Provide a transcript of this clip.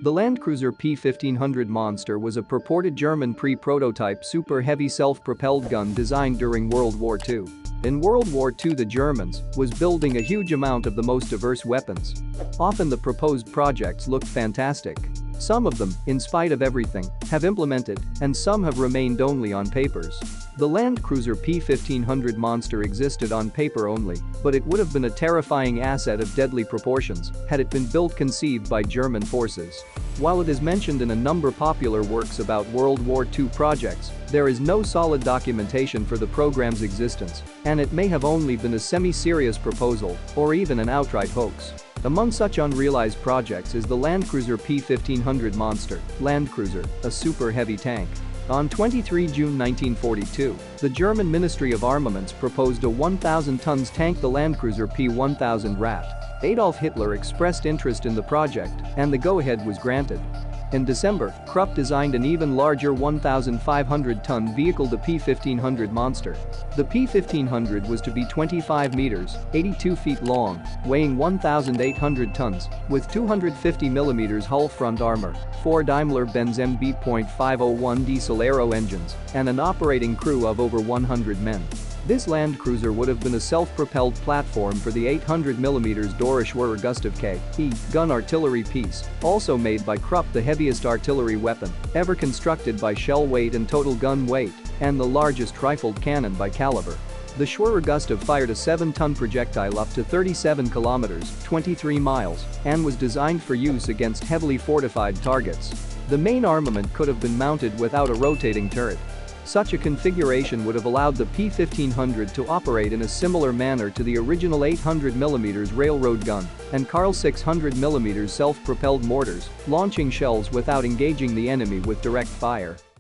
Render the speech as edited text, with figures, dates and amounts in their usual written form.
The Landkreuzer P-1500 Monster was a purported German pre-prototype super heavy self-propelled gun designed during World War II. In World War II, the Germans was building a huge amount of the most diverse weapons. Often the proposed projects looked fantastic. Some of them, in spite of everything, have implemented, and some have remained only on papers. The Landkreuzer P-1500 Monster existed on paper only, but it would have been a terrifying asset of deadly proportions had it been built conceived by German forces. While it is mentioned in a number popular works about World War II projects, there is no solid documentation for the program's existence, and it may have only been a semi-serious proposal or even an outright hoax. Among such unrealized projects is the Landkreuzer P-1500 Monster, Landkreuzer, a super heavy tank. On 23 June 1942, the German Ministry of Armaments proposed a 1,000 tons tank, the Landkreuzer P-1000 Rat. Adolf Hitler expressed interest in the project, and the go-ahead was granted. In December, Krupp designed an even larger 1,500-ton vehicle, the P-1500 Monster. The P-1500 was to be 25 meters, 82 feet long, weighing 1,800 tons, with 250 mm hull front armor, 4 Daimler-Benz MB.501D Solero engines, and an operating crew of over 100 men. This Landkreuzer would have been a self-propelled platform for the 800mm Dora Schwerer Gustav K.E. gun artillery piece, also made by Krupp, the heaviest artillery weapon ever constructed by shell weight and total gun weight, and the largest rifled cannon by caliber. The Schwerer Gustav fired a 7-ton projectile up to 37 kilometers (23 miles) and was designed for use against heavily fortified targets. The main armament could have been mounted without a rotating turret. Such a configuration would have allowed the P-1500 to operate in a similar manner to the original 800mm railroad gun and Karl 600mm self-propelled mortars, launching shells without engaging the enemy with direct fire.